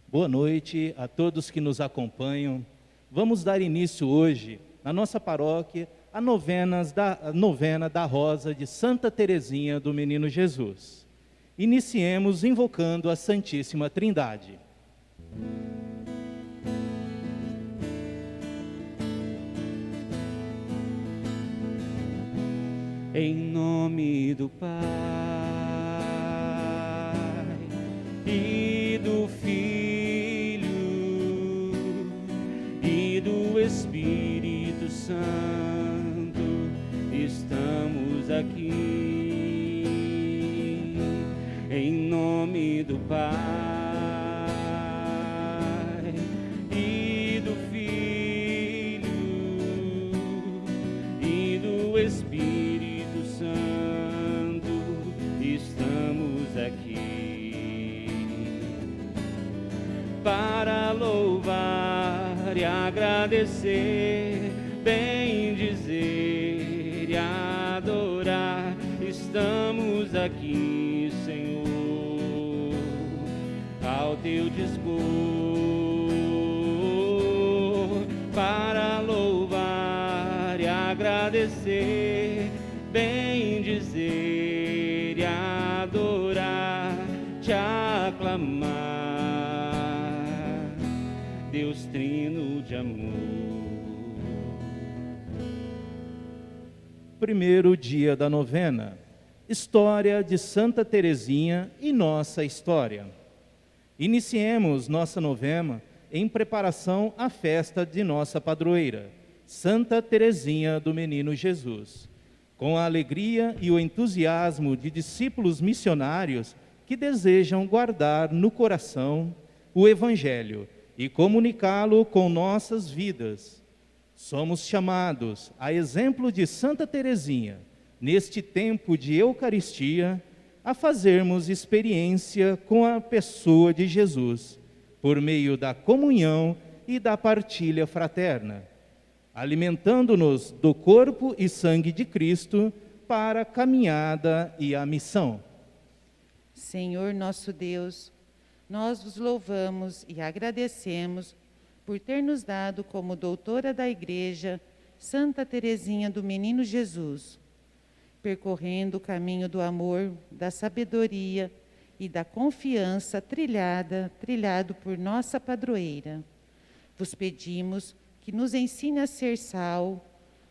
Boa noite a todos que nos acompanham. Vamos dar início hoje, na nossa paróquia, à novena da Rosa de Santa Teresinha do Menino Jesus. Iniciemos invocando a Santíssima Trindade. Em nome do Pai e do Filho e do Espírito Santo, estamos aqui. Em nome do Pai e do Filho e do Espírito Santo, estamos aqui para louvar e agradecer, bendizer e adorar. Estamos aqui, Senhor, ao teu dispor, para louvar e agradecer, bendizer e adorar, te aclamar, Deus trino de amor. Primeiro dia da novena, história de Santa Teresinha e nossa história. Iniciemos nossa novena em preparação à festa de nossa padroeira, Santa Teresinha do Menino Jesus, com a alegria e o entusiasmo de discípulos missionários que desejam guardar no coração o Evangelho e comunicá-lo com nossas vidas. Somos chamados, a exemplo de Santa Teresinha, neste tempo de Eucaristia, a fazermos experiência com a pessoa de Jesus, por meio da comunhão e da partilha fraterna, alimentando-nos do corpo e sangue de Cristo para a caminhada e a missão. Senhor nosso Deus, nós vos louvamos e agradecemos por ter nos dado como doutora da Igreja Santa Teresinha do Menino Jesus, percorrendo o caminho do amor, da sabedoria e da confiança trilhado por nossa padroeira. Vos pedimos que nos ensine a ser sal,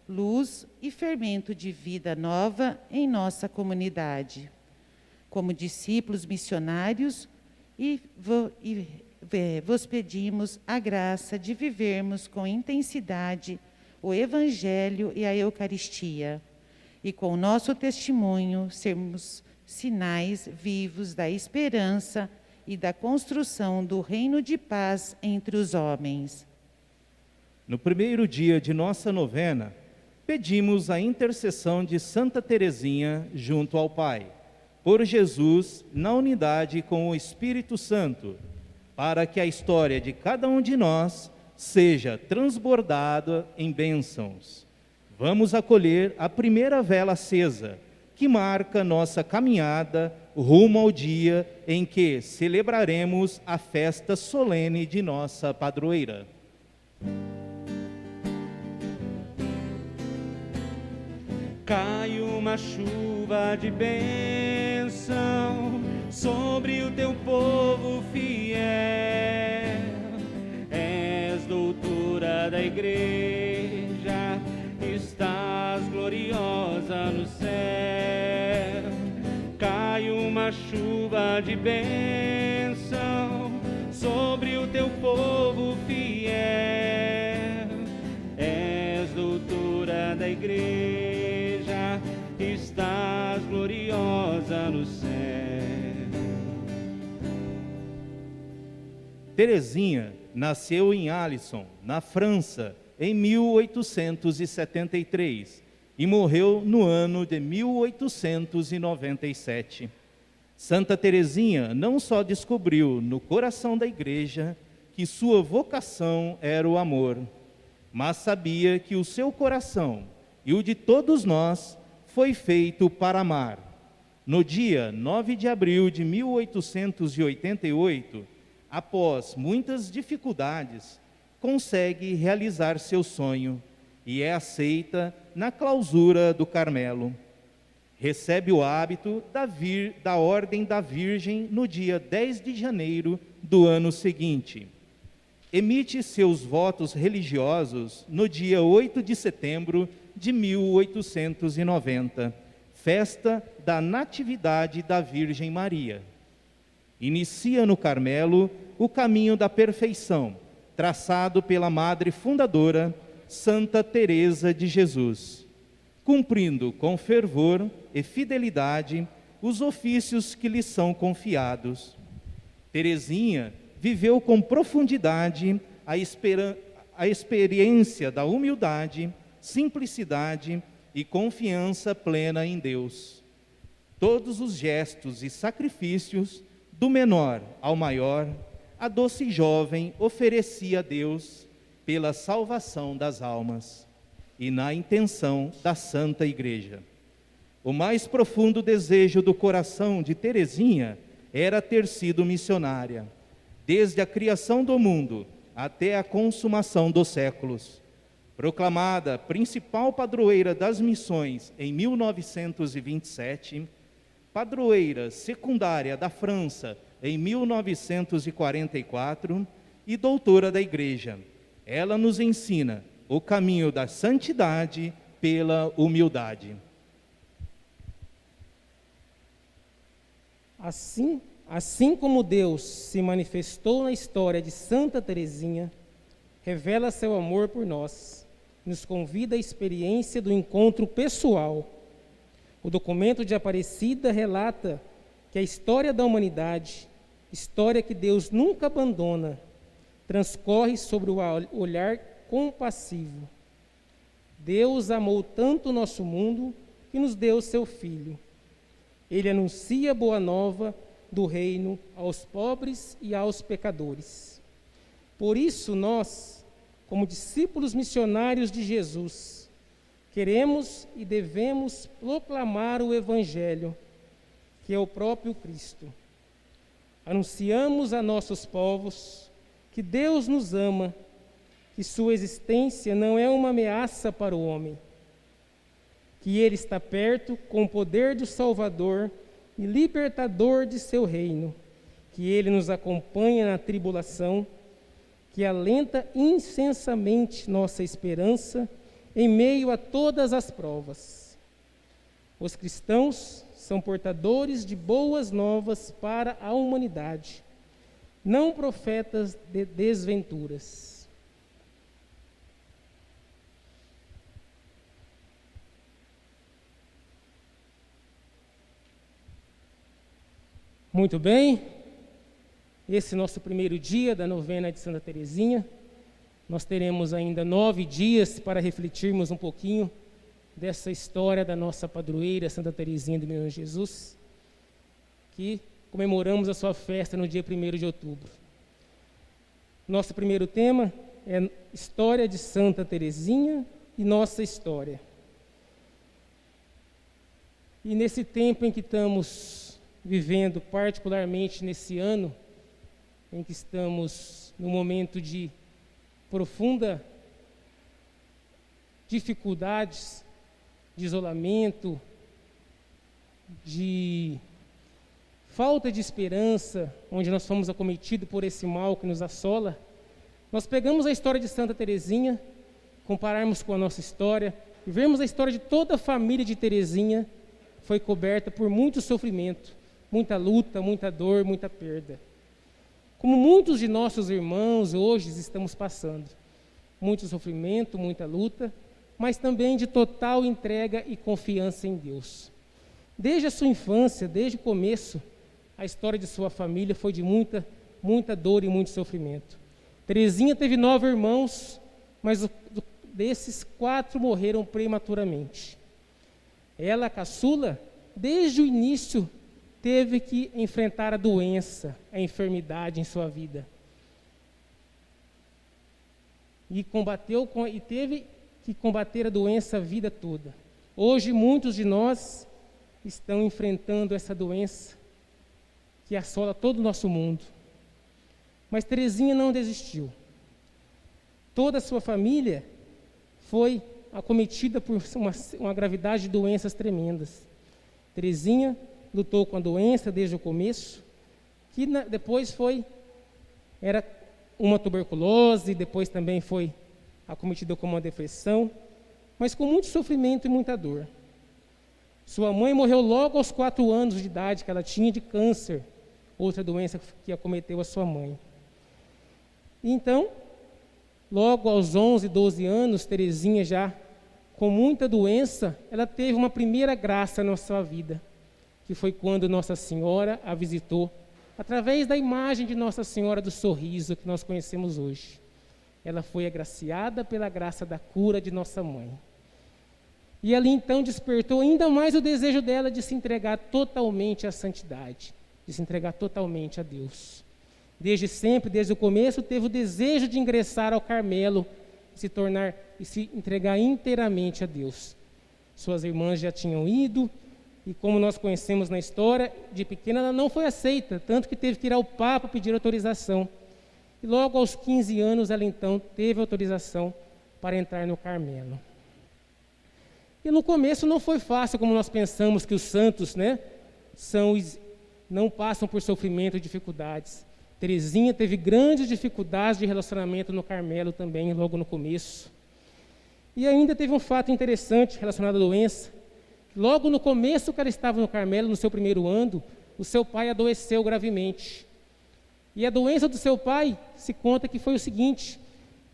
luz e fermento de vida nova em nossa comunidade. Como discípulos missionários, vos pedimos a graça de vivermos com intensidade o Evangelho e a Eucaristia, e com o nosso testemunho sermos sinais vivos da esperança e da construção do reino de paz entre os homens. No primeiro dia de nossa novena, pedimos a intercessão de Santa Teresinha junto ao Pai, por Jesus, na unidade com o Espírito Santo, para que a história de cada um de nós seja transbordada em bênçãos. Vamos acolher a primeira vela acesa, que marca nossa caminhada rumo ao dia em que celebraremos a festa solene de nossa padroeira. Cai uma chuva de bênção sobre o teu povo fiel. És doutora da Igreja, estás gloriosa no céu. Cai uma chuva de bênção sobre o teu povo fiel. És doutora da Igreja, estás gloriosa no céu. Teresinha nasceu em Alisson, na França, em 1873 e morreu no ano de 1897. Santa Teresinha não só descobriu no coração da Igreja que sua vocação era o amor, mas sabia que o seu coração e o de todos nós foi feito para amar. No dia 9 de abril de 1888, após muitas dificuldades, consegue realizar seu sonho e é aceita na clausura do Carmelo. Recebe o hábito da Ordem da Virgem no dia 10 de janeiro do ano seguinte. Emite seus votos religiosos no dia 8 de setembro de 1890, festa da Natividade da Virgem Maria. Inicia no Carmelo o caminho da perfeição, traçado pela Madre Fundadora, Santa Teresa de Jesus, cumprindo com fervor e fidelidade os ofícios que lhe são confiados. Teresinha viveu com profundidade a experiência da humildade, simplicidade e confiança plena em Deus. Todos os gestos e sacrifícios, do menor ao maior, a doce jovem oferecia a Deus pela salvação das almas e na intenção da Santa Igreja. O mais profundo desejo do coração de Teresinha era ter sido missionária, desde a criação do mundo até a consumação dos séculos. Proclamada principal padroeira das missões em 1927, padroeira secundária da França em 1944 e doutora da Igreja, ela nos ensina o caminho da santidade pela humildade. Assim como Deus se manifestou na história de Santa Teresinha, revela seu amor por nós, nos convida à experiência do encontro pessoal. O documento de Aparecida relata que a história da humanidade, história que Deus nunca abandona, transcorre sobre o olhar compassivo. Deus amou tanto o nosso mundo que nos deu seu Filho. Ele anuncia a boa nova do reino aos pobres e aos pecadores. Por isso nós, como discípulos missionários de Jesus, queremos e devemos proclamar o Evangelho, que é o próprio Cristo. Anunciamos a nossos povos que Deus nos ama, que sua existência não é uma ameaça para o homem, que Ele está perto com o poder do Salvador e libertador de seu reino, que Ele nos acompanha na tribulação, que alenta incessantemente nossa esperança em meio a todas as provas. Os cristãos são portadores de boas novas para a humanidade, não profetas de desventuras. Muito bem, esse é nosso primeiro dia da novena de Santa Teresinha. Nós teremos ainda 9 dias para refletirmos um pouquinho dessa história da nossa padroeira, Santa Teresinha do Menino Jesus, que comemoramos a sua festa no dia 1º de outubro. Nosso primeiro tema é História de Santa Teresinha e nossa história. E nesse tempo em que estamos vivendo, particularmente nesse ano, em que estamos num momento de profunda dificuldades, de isolamento, de falta de esperança, onde nós fomos acometidos por esse mal que nos assola, nós pegamos a história de Santa Teresinha, compararmos com a nossa história, e vemos a história de toda a família de Teresinha, foi coberta por muito sofrimento, muita luta, muita dor, muita perda. Como muitos de nossos irmãos hoje estamos passando. Muito sofrimento, muita luta, mas também de total entrega e confiança em Deus. Desde a sua infância, desde o começo, a história de sua família foi de muita, muita dor e muito sofrimento. Teresinha teve 9 irmãos, mas desses 4 morreram prematuramente. Ela, a caçula, desde o início, teve que enfrentar a doença, a enfermidade em sua vida. E teve que combater a doença a vida toda. Hoje, muitos de nós estão enfrentando essa doença que assola todo o nosso mundo. Mas Teresinha não desistiu. Toda a sua família foi acometida por uma gravidade de doenças tremendas. Teresinha lutou com a doença desde o começo, que depois era uma tuberculose, depois também foi acometida com uma depressão, mas com muito sofrimento e muita dor. Sua mãe morreu logo aos 4 anos de idade, que ela tinha de câncer, outra doença que acometeu a sua mãe. Então, logo aos 11, 12 anos, Teresinha já com muita doença, ela teve uma primeira graça na sua vida, que foi quando Nossa Senhora a visitou, através da imagem de Nossa Senhora do Sorriso, que nós conhecemos hoje. Ela foi agraciada pela graça da cura de nossa mãe. E ali então despertou ainda mais o desejo dela de se entregar totalmente à santidade, de se entregar totalmente a Deus. Desde sempre, desde o começo, teve o desejo de ingressar ao Carmelo, e se entregar inteiramente a Deus. Suas irmãs já tinham ido, e como nós conhecemos na história, de pequena ela não foi aceita, tanto que teve que ir ao Papa pedir autorização. E logo aos 15 anos ela então teve autorização para entrar no Carmelo. E no começo não foi fácil, como nós pensamos que os santos, não passam por sofrimento e dificuldades. Teresinha teve grandes dificuldades de relacionamento no Carmelo também, logo no começo. E ainda teve um fato interessante relacionado à doença. Logo no começo que ela estava no Carmelo, no seu primeiro ano, o seu pai adoeceu gravemente. E a doença do seu pai se conta que foi o seguinte: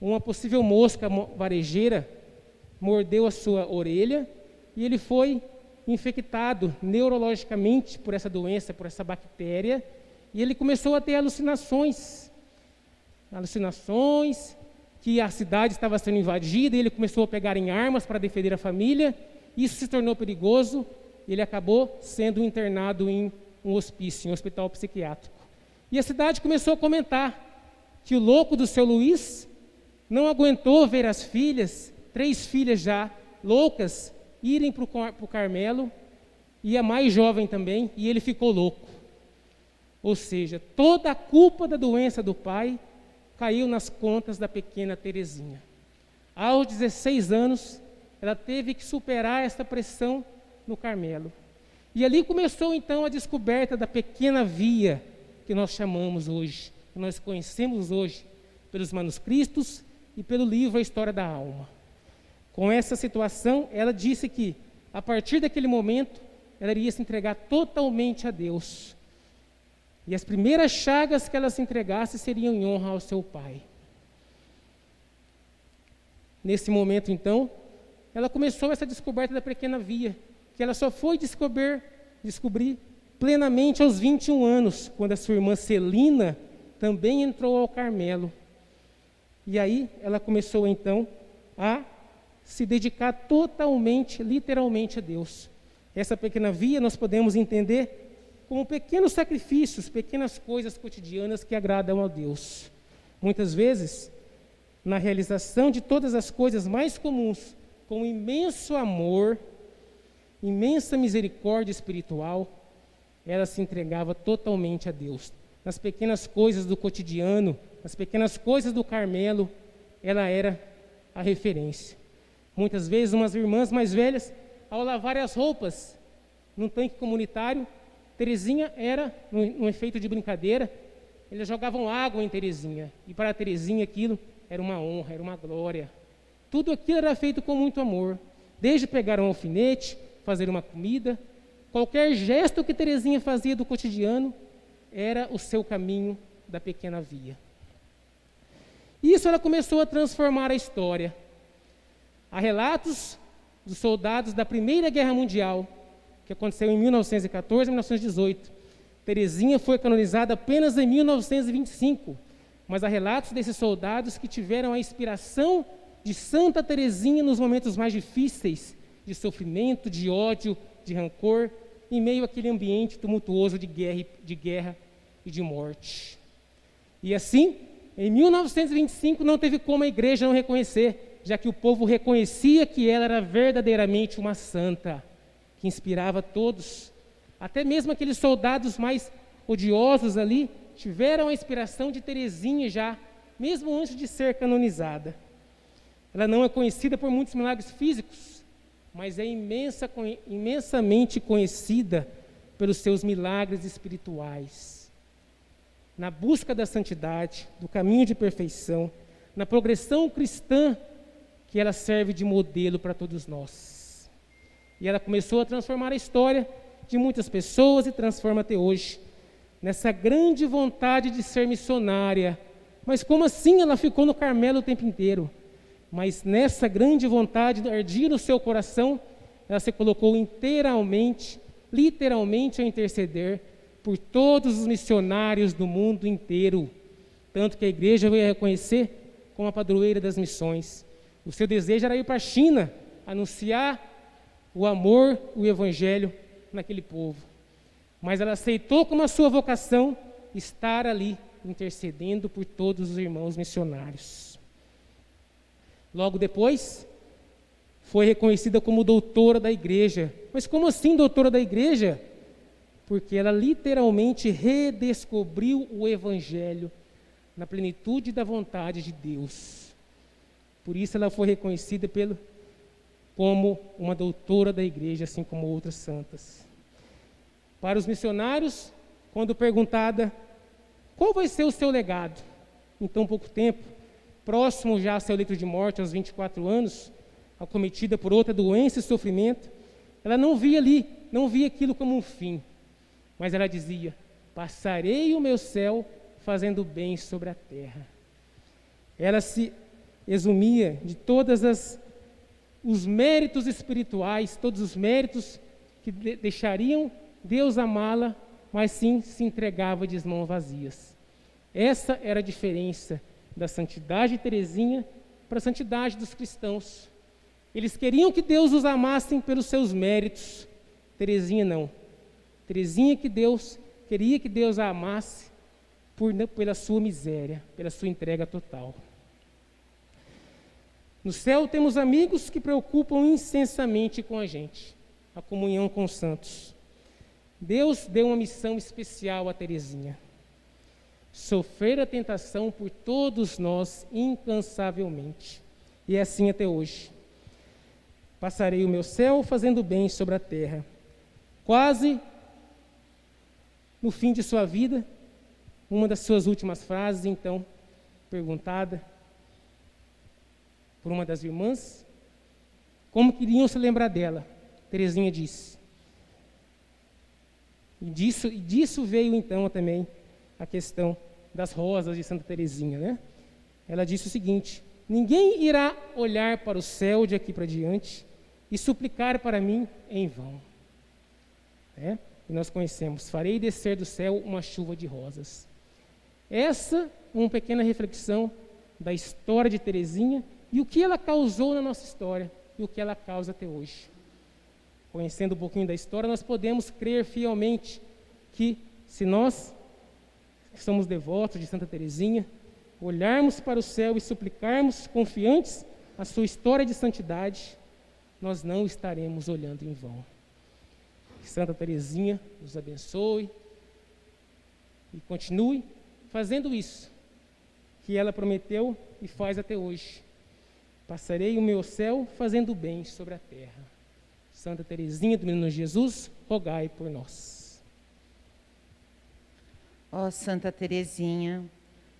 uma possível mosca varejeira mordeu a sua orelha e ele foi infectado neurologicamente por essa doença, por essa bactéria, e ele começou a ter alucinações que a cidade estava sendo invadida, e ele começou a pegar em armas para defender a família. Isso se tornou perigoso, ele acabou sendo internado em um hospício, em um hospital psiquiátrico. E a cidade começou a comentar que o louco do seu Luiz não aguentou ver as filhas, 3 filhas já loucas, irem para o Carmelo, e a mais jovem também, e ele ficou louco. Ou seja, toda a culpa da doença do pai caiu nas contas da pequena Teresinha. Aos 16 anos, ela teve que superar essa pressão no Carmelo. E ali começou então a descoberta da pequena via que nós chamamos hoje, que nós conhecemos hoje pelos manuscritos e pelo livro A História da Alma. Com essa situação, ela disse que, a partir daquele momento, ela iria se entregar totalmente a Deus. E as primeiras chagas que ela se entregasse seriam em honra ao seu pai. Nesse momento, então, ela começou essa descoberta da pequena via, que ela só foi descobrir plenamente aos 21 anos, quando a sua irmã Celina também entrou ao Carmelo. E aí ela começou, então, a se dedicar totalmente, literalmente a Deus. Essa pequena via nós podemos entender como pequenos sacrifícios, pequenas coisas cotidianas que agradam a Deus. Muitas vezes, na realização de todas as coisas mais comuns, com imenso amor, imensa misericórdia espiritual, ela se entregava totalmente a Deus. Nas pequenas coisas do cotidiano, nas pequenas coisas do Carmelo, ela era a referência. Muitas vezes, umas irmãs mais velhas, ao lavarem as roupas num tanque comunitário, Teresinha era, num efeito de brincadeira, eles jogavam água em Teresinha. E para Teresinha aquilo era uma honra, era uma glória. Tudo aquilo era feito com muito amor. Desde pegar um alfinete, fazer uma comida, qualquer gesto que Teresinha fazia do cotidiano, era o seu caminho da pequena via. Isso ela começou a transformar a história. Há relatos dos soldados da Primeira Guerra Mundial, que aconteceu em 1914 e 1918. Teresinha foi canonizada apenas em 1925, mas há relatos desses soldados que tiveram a inspiração de Santa Teresinha nos momentos mais difíceis, de sofrimento, de ódio, de rancor, em meio àquele ambiente tumultuoso de guerra e de morte. E assim, em 1925 não teve como a igreja não reconhecer, já que o povo reconhecia que ela era verdadeiramente uma santa, que inspirava todos. Até mesmo aqueles soldados mais odiosos ali, tiveram a inspiração de Teresinha já, mesmo antes de ser canonizada. Ela não é conhecida por muitos milagres físicos, mas é imensamente conhecida pelos seus milagres espirituais. Na busca da santidade, do caminho de perfeição, na progressão cristã, que ela serve de modelo para todos nós. E ela começou a transformar a história de muitas pessoas e transforma até hoje, nessa grande vontade de ser missionária. Mas como assim ela ficou no Carmelo o tempo inteiro? Mas nessa grande vontade ardia no seu coração, ela se colocou inteiramente, literalmente a interceder por todos os missionários do mundo inteiro, tanto que a igreja veio a reconhecer como a padroeira das missões. O seu desejo era ir para a China, anunciar o amor, o evangelho naquele povo. Mas ela aceitou como a sua vocação estar ali, intercedendo por todos os irmãos missionários. Logo depois, foi reconhecida como doutora da igreja. Mas como assim doutora da igreja? Porque ela literalmente redescobriu o evangelho na plenitude da vontade de Deus. Por isso ela foi reconhecida como uma doutora da igreja, assim como outras santas. Para os missionários, quando perguntada qual vai ser o seu legado em tão pouco tempo, próximo já a seu leito de morte, aos 24 anos, acometida por outra doença e sofrimento, ela não via aquilo como um fim, mas ela dizia: passarei o meu céu fazendo bem sobre a terra. Ela se exumia de todos os méritos espirituais, todos os méritos que deixariam Deus amá-la, mas sim se entregava de mãos vazias. Essa era a diferença da santidade de Teresinha para a santidade dos cristãos. Eles queriam que Deus os amasse pelos seus méritos. Teresinha não. Teresinha queria que Deus a amasse pela sua miséria, pela sua entrega total. No céu temos amigos que preocupam incessantemente com a gente, a comunhão com os santos. Deus deu uma missão especial a Teresinha: sofrer a tentação por todos nós incansavelmente. E é assim até hoje. Passarei o meu céu fazendo bem sobre a terra. Quase no fim de sua vida, uma das suas últimas frases, então, perguntada por uma das irmãs, como queriam se lembrar dela, Teresinha disse. E disso veio então também a questão das rosas de Santa Teresinha, né? Ela disse o seguinte: ninguém irá olhar para o céu de aqui para diante e suplicar para mim em vão. E nós conhecemos: farei descer do céu uma chuva de rosas. Essa é uma pequena reflexão da história de Teresinha e o que ela causou na nossa história e o que ela causa até hoje. Conhecendo um pouquinho da história, nós podemos crer fielmente que, se nós que somos devotos de Santa Teresinha, olharmos para o céu e suplicarmos confiantes a sua história de santidade, nós não estaremos olhando em vão. Que Santa Teresinha nos abençoe e continue fazendo isso que ela prometeu e faz até hoje. Passarei o meu céu fazendo bem sobre a terra. Santa Teresinha do Menino Jesus, rogai por nós. Ó Santa Teresinha,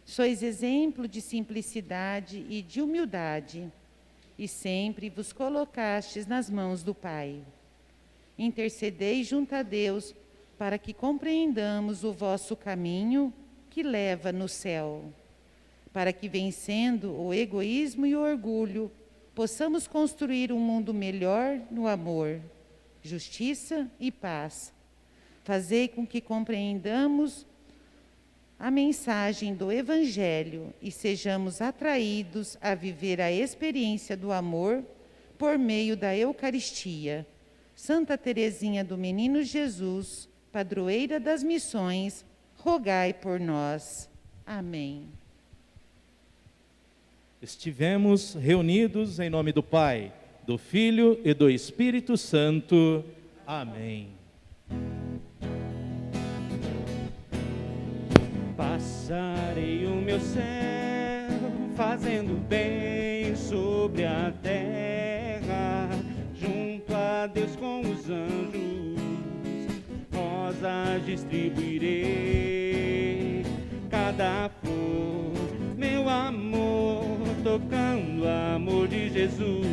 sois exemplo de simplicidade e de humildade, e sempre vos colocastes nas mãos do Pai. Intercedei junto a Deus para que compreendamos o vosso caminho que leva no céu, para que, vencendo o egoísmo e o orgulho, possamos construir um mundo melhor no amor, justiça e paz. Fazei com que compreendamos a mensagem do Evangelho e sejamos atraídos a viver a experiência do amor por meio da Eucaristia. Santa Teresinha do Menino Jesus, padroeira das missões, rogai por nós. Amém. Estivemos reunidos em nome do Pai, do Filho e do Espírito Santo. Amém. Passarei o meu céu fazendo bem sobre a terra, junto a Deus com os anjos, rosas distribuirei, cada flor, meu amor, tocando o amor de Jesus.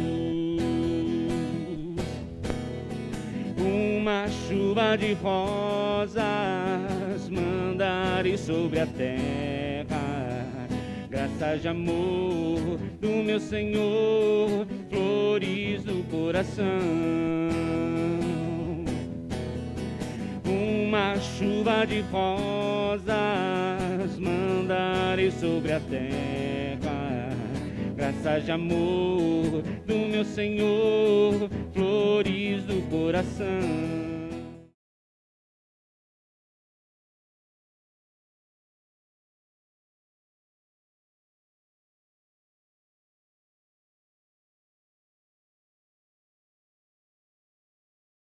Uma chuva de rosas mandarei sobre a terra, graças de amor do meu Senhor, flores do coração. Uma chuva de rosas mandarei sobre a terra, graças de amor do meu Senhor, flores do coração.